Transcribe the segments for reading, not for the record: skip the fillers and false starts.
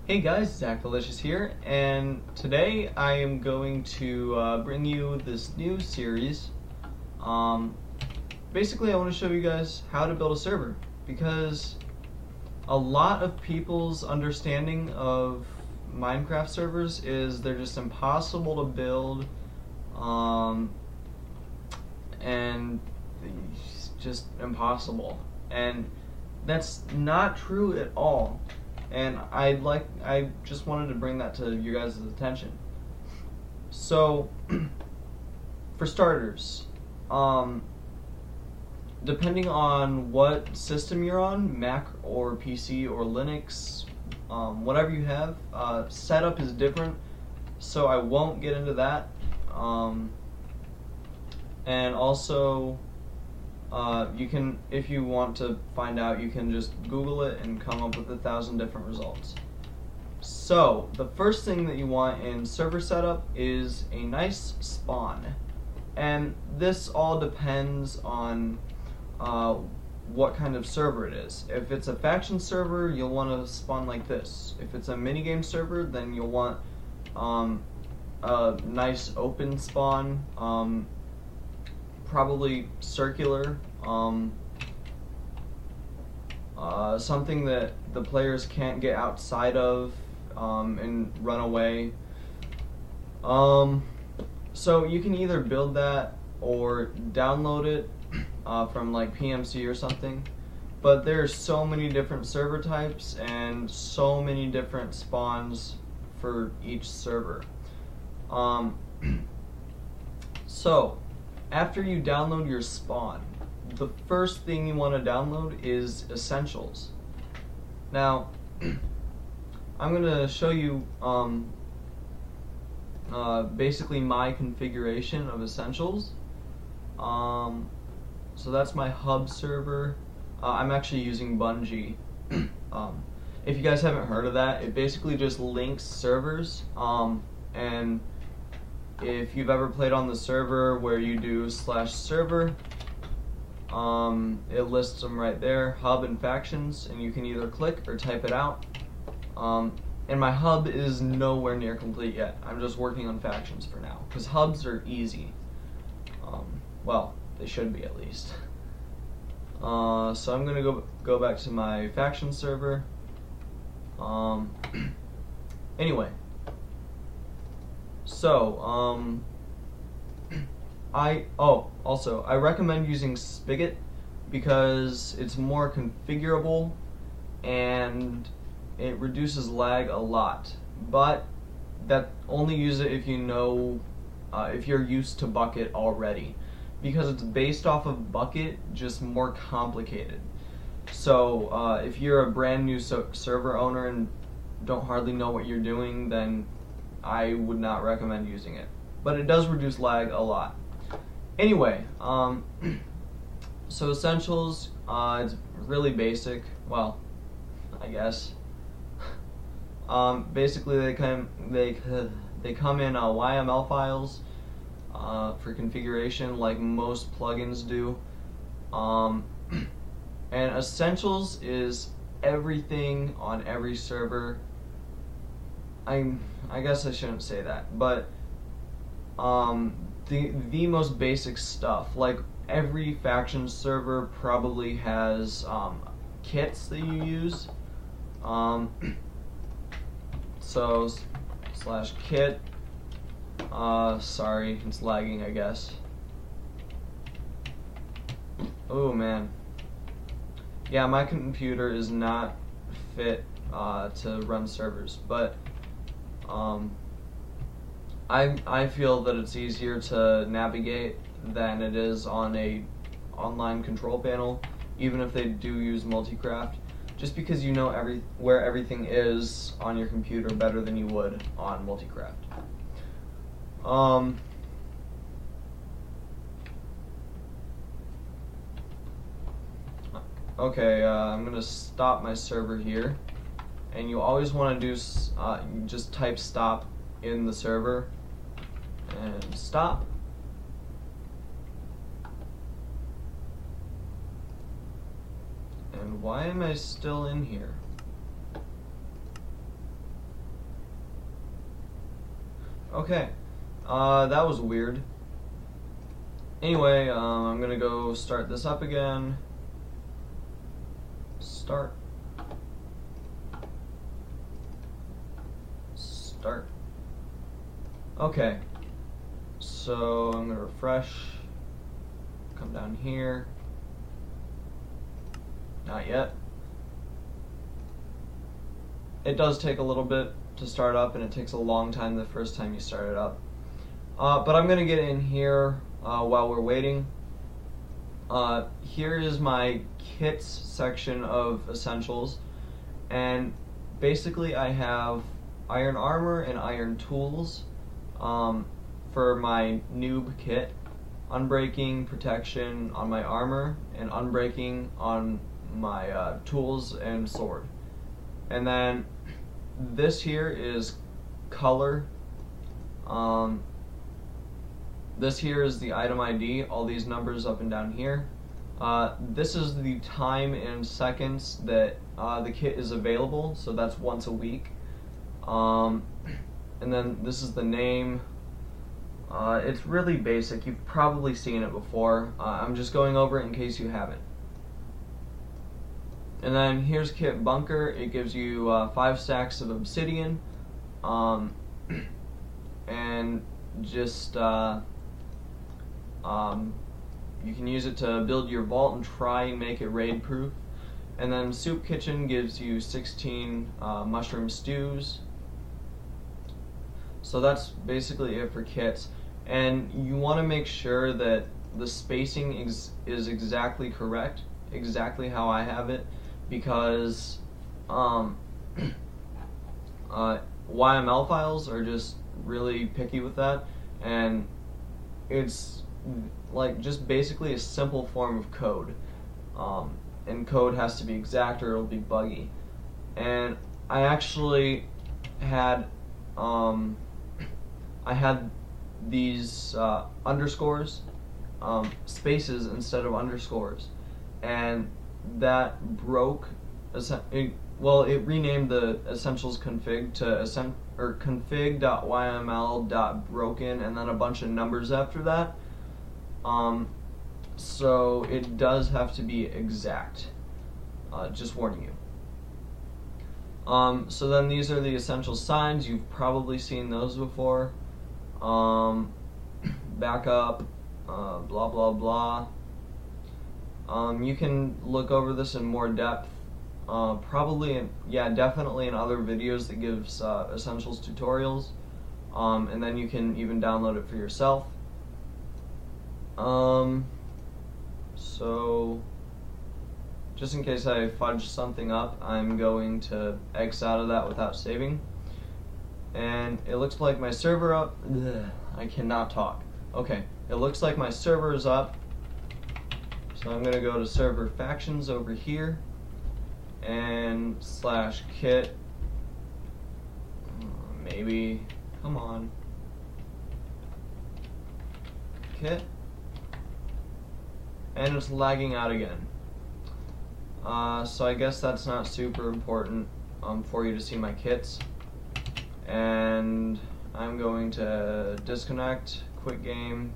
Hey guys, Zach Delicious here, and today I am going to bring you this new series. Um, Basically, I want to show you guys how to build a server, because a lot of people's understanding of Minecraft servers is they're just impossible to build, and it's just impossible. And that's not true at all. And I just wanted to bring that to you guys' attention. So, for starters, depending on what system you're on, Mac or PC or Linux, whatever you have, setup is different, so I won't get into that. And also, you can, if you want to find out, you can just Google it and come up with 1,000 different results. So, the first thing that you want in server setup is a nice spawn. And this all depends on what kind of server it is. If it's a faction server, you'll want to spawn like this. If it's a minigame server, then you'll want a nice open spawn, probably circular, something that the players can't get outside of and run away. So you can either build that or download it from like PMC or something, but there's so many different server types and so many different spawns for each server. So after you download your spawn, the first thing you want to download is Essentials. Now, I'm going to show you basically my configuration of Essentials. So that's my hub server. I'm actually using Bungee. If you guys haven't heard of that, it basically just links servers, and if you've ever played on the server where you do /server, it lists them right there, hub and factions, and you can either click or type it out. And my hub is nowhere near complete yet. I'm just working on factions for now, because hubs are easy. Well, they should be at least. So I'm gonna go back to my faction server. Anyway. So, I recommend using Spigot because it's more configurable and it reduces lag a lot. But that only use it if you know, if you're used to Bucket already, because it's based off of Bucket, just more complicated. So, if you're a brand new server owner and don't hardly know what you're doing, then I would not recommend using it, but it does reduce lag a lot. Anyway, so Essentials, it's really basic. Well, I guess. Basically, they come in YML files for configuration, like most plugins do. And Essentials is everything on every server. I guess I shouldn't say that, but the most basic stuff, like every faction server probably has kits that you use. So /kit. Sorry, it's lagging, I guess. Oh man. Yeah, my computer is not fit to run servers, but I feel that it's easier to navigate than it is on a online control panel, even if they do use multicraft, just because you know where everything is on your computer better than you would on multicraft. Okay, I'm gonna stop my server here, and you always want to do just type stop in the server and stop. And why am I still in here? Okay, that was weird. Anyway, I'm gonna go start this up again. Start. Okay, so I'm gonna refresh, come down here, not yet. It does take a little bit to start up, and it takes a long time the first time you start it up. But I'm gonna get in here while we're waiting. Here is my kits section of essentials, and basically I have iron armor and iron tools for my noob kit, unbreaking protection on my armor, and unbreaking on my tools and sword. And then this here is color. This here is the item ID, all these numbers up and down here. This is the time in seconds that the kit is available, so that's once a week. And then this is the name. It's really basic, you've probably seen it before. I'm just going over it in case you haven't. And then here's Kit Bunker. It gives you 5 stacks of obsidian, and just you can use it to build your vault and try and make it raid proof. And then Soup Kitchen gives you 16 mushroom stews. So that's basically it for kits. And you want to make sure that the spacing is exactly correct, exactly how I have it, because YML files are just really picky with that, and it's like just basically a simple form of code, and code has to be exact or it'll be buggy. And I actually had these underscores, spaces instead of underscores, and that broke. It renamed the essentials config to config.yml.broken and then a bunch of numbers after that. So it does have to be exact. Just warning you. So then these are the essential signs. You've probably seen those before. Backup, blah blah blah. You can look over this in more depth, definitely in other videos that gives essentials tutorials, and then you can even download it for yourself. So just in case I fudge something up, I'm going to X out of that without saving. And it looks like my server up. I cannot talk. Okay, it looks like my server is up. So I'm gonna go to server factions over here and /kit. Maybe, come on. Kit. And it's lagging out again. So I guess that's not super important for you to see my kits. And I'm going to disconnect, quit game,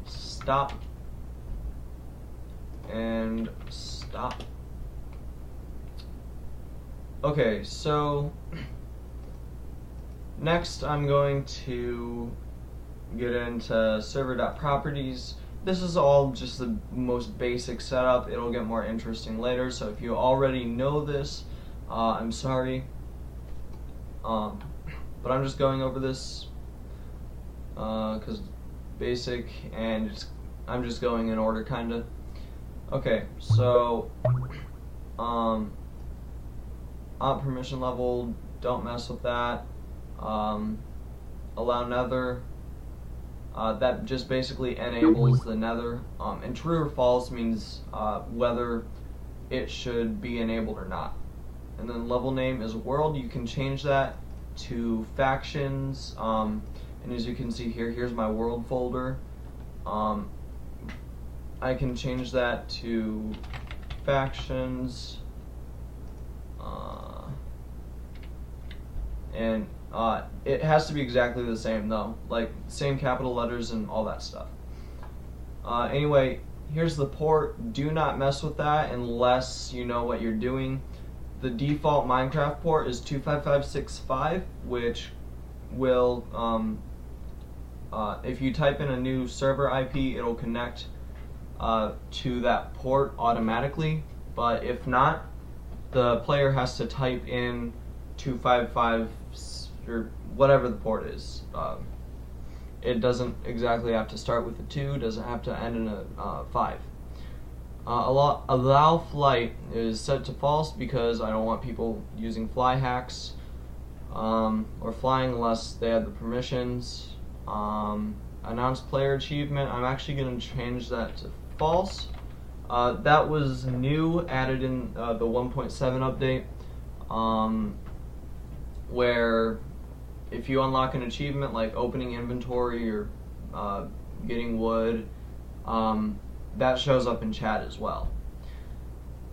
stop, and stop. Okay, so next I'm going to get into server.properties. This is all just the most basic setup. It'll get more interesting later, so if you already know this, I'm sorry. But I'm just going over this because basic, and I'm just going in order, kinda. Okay, so op permission level, don't mess with that. Allow nether. That just basically enables the nether, and true or false means whether it should be enabled or not. And then level name is world. You can change that to factions, and as you can see here, here's my world folder. I can change that to factions, and It has to be exactly the same though, like same capital letters and all that stuff. Anyway, here's the port. Do not mess with that unless you know what you're doing. The default Minecraft port is 25565, which will, if you type in a new server IP, it'll connect to that port automatically. But if not, the player has to type in 255 or whatever the port is. It doesn't exactly have to start with a 2, doesn't have to end in a 5. Allow flight is set to false because I don't want people using fly hacks or flying unless they have the permissions. Announce player achievement, I'm actually going to change that to false. That was new, added in the 1.7 update, where if you unlock an achievement like opening inventory or getting wood, that shows up in chat as well.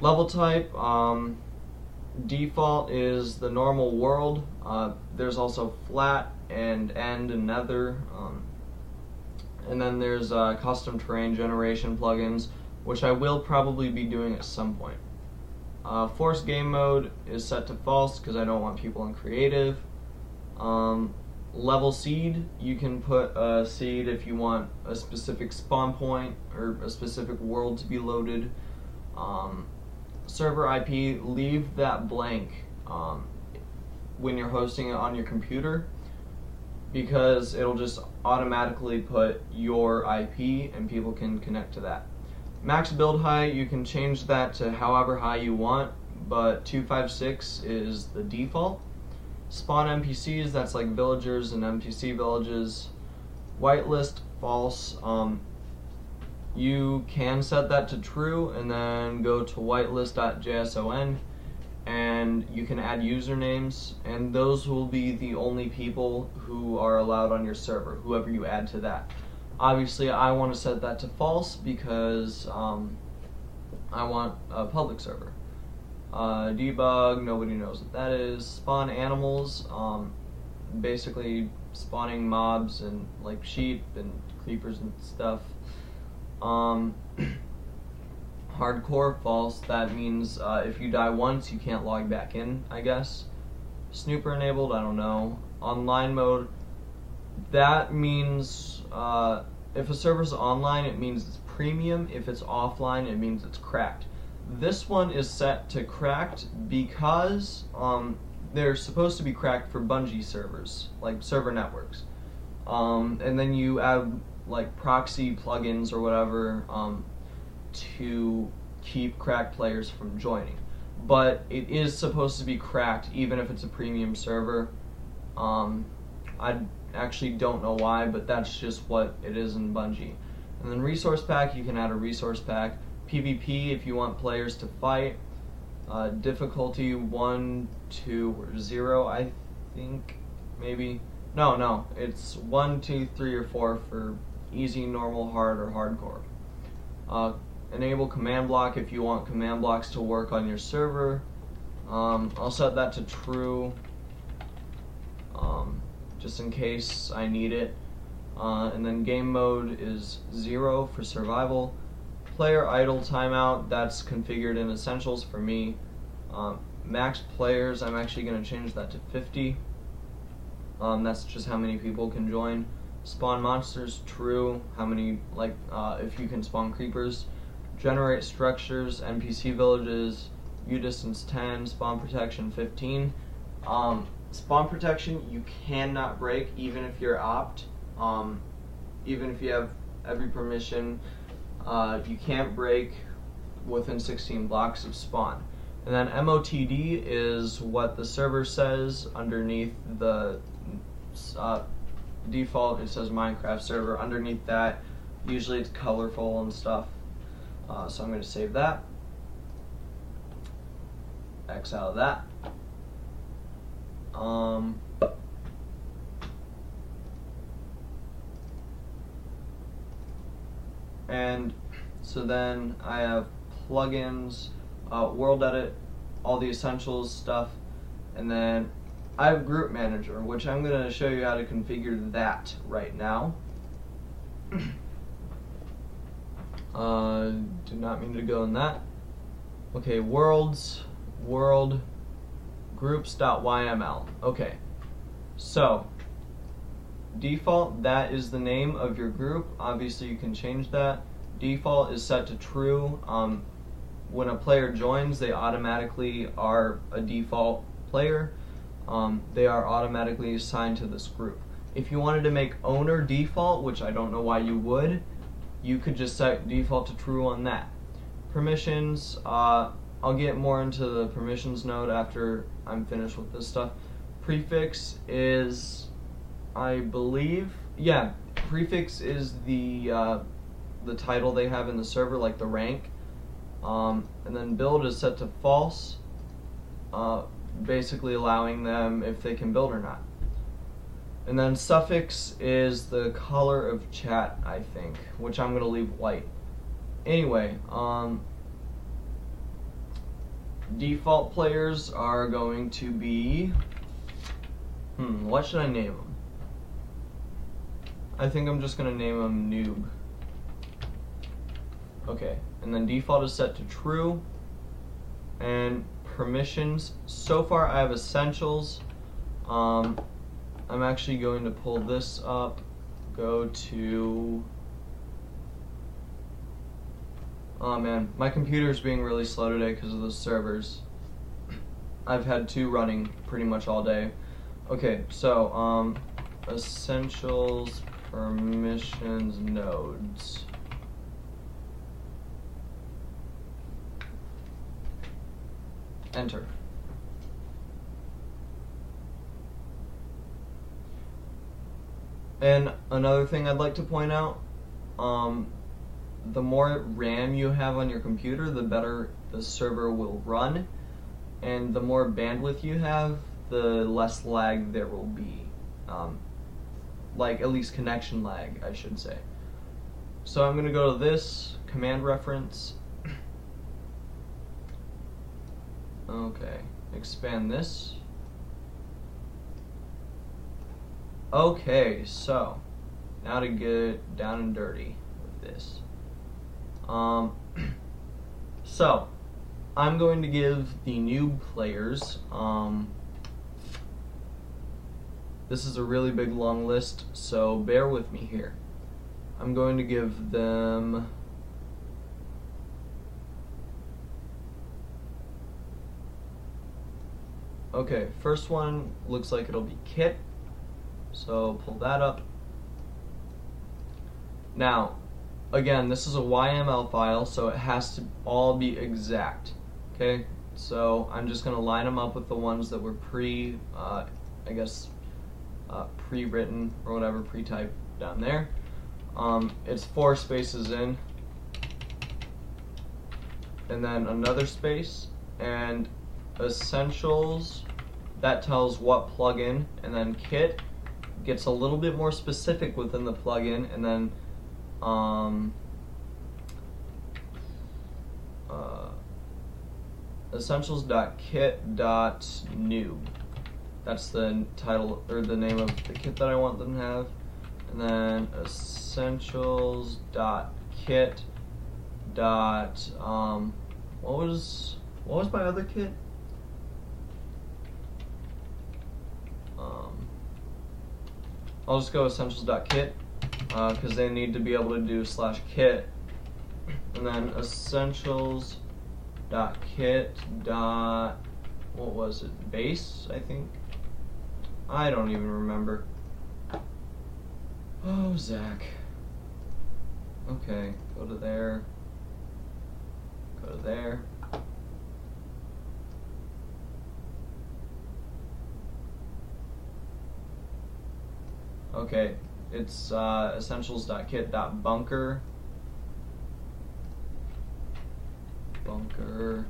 Level type, default is the normal world. There's also flat and end and nether, and then there's custom terrain generation plugins, which I will probably be doing at some point. Forced game mode is set to false because I don't want people in creative. Level seed, you can put a seed if you want a specific spawn point or a specific world to be loaded. Server IP, leave that blank when you're hosting it on your computer, because it'll just automatically put your IP and people can connect to that. Max build height, you can change that to however high you want, but 256 is the default. Spawn NPCs, that's like villagers and NPC villages. Whitelist, false. You can set that to true and then go to whitelist.json and you can add usernames, and those will be the only people who are allowed on your server, whoever you add to that. Obviously I want to set that to false because I want a public server. Debug, nobody knows what that is. Spawn animals, basically spawning mobs and like sheep and creepers and stuff. Hardcore, false. That means if you die once you can't log back in, I guess. Snooper enabled, I don't know. Online mode, that means if a server's online it means it's premium. If it's offline it means it's cracked. This one is set to cracked because they're supposed to be cracked for Bungee servers, like server networks. And then you add like proxy plugins or whatever to keep cracked players from joining. But it is supposed to be cracked even if it's a premium server. I actually don't know why, but that's just what it is in Bungee. And then resource pack, you can add a resource pack. PvP if you want players to fight. Difficulty 1, 2, or 0, I think, maybe. No, it's 1, 2, 3, or 4 for easy, normal, hard, or hardcore. Enable command block if you want command blocks to work on your server. I'll set that to true, just in case I need it. And then game mode is 0 for survival. Player idle timeout, that's configured in essentials for me. Max players, I'm actually going to change that to 50. That's just how many people can join. Spawn monsters, true. How many, like, if you can spawn creepers. Generate structures, NPC villages, view distance 10, spawn protection 15. Spawn protection you cannot break even if you're opt. Even if you have every permission, you can't break within 16 blocks of spawn. And then MOTD is what the server says underneath the default. It says Minecraft server. Underneath that, usually it's colorful and stuff. So I'm going to save that. X out of that. And so then I have plugins, world edit, all the essentials stuff, and then I have Group Manager, which I'm going to show you how to configure that right now. Do not mean to go in that. Okay, world groups.yml. Okay, so default, that is the name of your group. Obviously you can change that. Default is set to true. When a player joins, they automatically are a default player. They are automatically assigned to this group. If you wanted to make owner default, which I don't know why you would, you could just set default to true on that. Permissions, I'll get more into the permissions node after I'm finished with this stuff. Prefix is, I believe, yeah, prefix is the title they have in the server, like the rank. And then build is set to false, basically allowing them if they can build or not. And then suffix is the color of chat, I think, which I'm going to leave white. Anyway, default players are going to be, what should I name them? I think I'm just going to name them noob. Okay, and then default is set to true. And permissions, so far I have essentials. I'm actually going to pull this up, go to, oh man, my computer's being really slow today because of the servers. I've had two running pretty much all day. Okay, so essentials, permissions, nodes. Enter. And another thing I'd like to point out, the more RAM you have on your computer, the better the server will run, and the more bandwidth you have, the less lag there will be. Like, at least connection lag, I should say. So I'm going to go to this, command reference. Okay, expand this. Okay, so now to get down and dirty with this. So I'm going to give the noob players, this is a really big long list, so bear with me here. I'm going to give them okay, first one looks like it'll be Kit. So pull that up. Now, again, this is a YML file, so it has to all be exact. Okay, so I'm just going to line them up with the ones that were pre-written or whatever, pre-typed down there. It's 4 spaces in, and then another space, and essentials, that tells what plugin, and then Kit gets a little bit more specific within the plugin, and then essentials.kit.noob. That's the title or the name of the kit that I want them to have, and then essentials.kit. What was my other kit? I'll just go essentials.kit because they need to be able to do /kit, and then essentials.kit. What was it? Base, I think. I don't even remember. Oh, Zach. Okay, go to there. Go to there. Okay, it's essentials.kit.bunker. Bunker.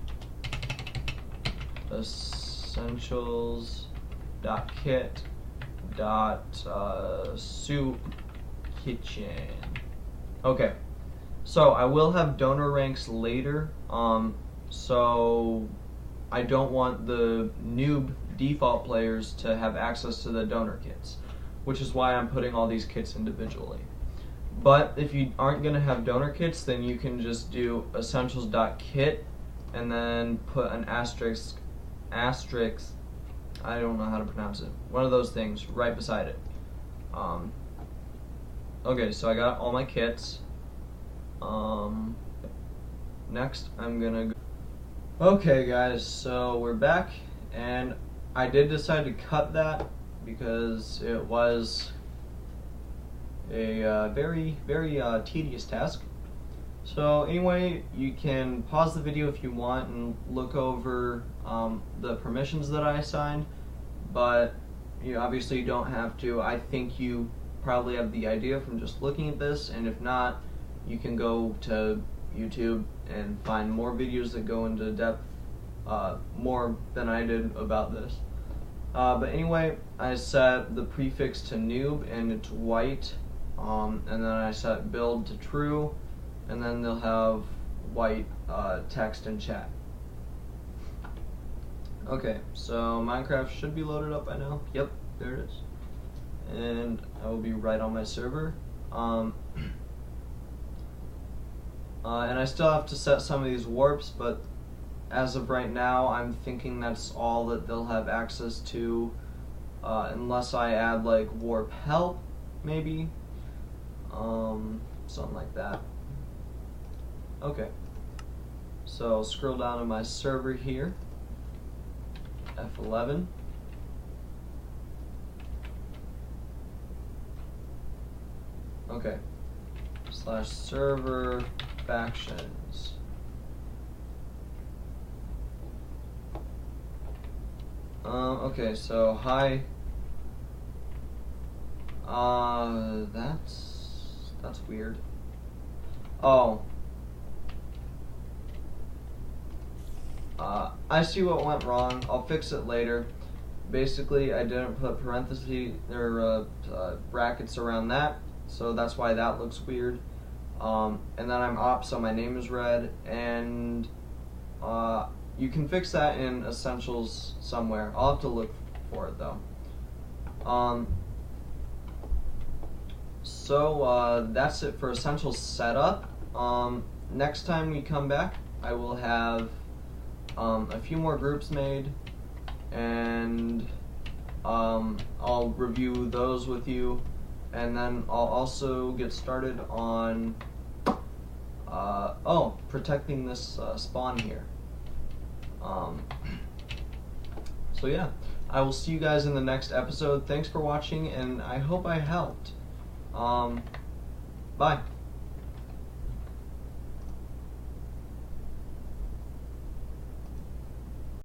Essentials.kit.soup kitchen. Okay, so I will have donor ranks later. So I don't want the noob default players to have access to the donor kits, which is why I'm putting all these kits individually. But if you aren't going to have donor kits, then you can just do essentials.kit and then put an asterisk, I don't know how to pronounce it, one of those things right beside it. Okay, so I got all my kits. Next I'm gonna go. Okay guys, so we're back, and I did decide to cut that because it was a very tedious task. So anyway, you can pause the video if you want and look over the permissions that I assigned, but you obviously don't have to. I think you probably have the idea from just looking at this, and if not, you can go to YouTube and find more videos that go into depth more than I did about this. But anyway, I set the prefix to noob and it's white, and then I set build to true, and then they'll have white text in chat. Okay, so Minecraft should be loaded up by now. Yep, there it is. And I will be right on my server. And I still have to set some of these warps, but as of right now, I'm thinking that's all that they'll have access to, unless I add like warp help, maybe, something like that. Okay, so scroll down to my server here, F11. Okay, /server factions. Okay, so hi. That's weird. Oh. I see what went wrong. I'll fix it later. Basically, I didn't put parentheses or brackets around that, so that's why that looks weird. And then I'm op, so my name is red, and you can fix that in Essentials somewhere. I'll have to look for it though. So that's it for Essentials setup. Next time we come back, I will have a few more groups made, and I'll review those with you, and then I'll also get started on protecting this spawn here. So yeah, I will see you guys in the next episode. Thanks for watching, and I hope I helped. Bye.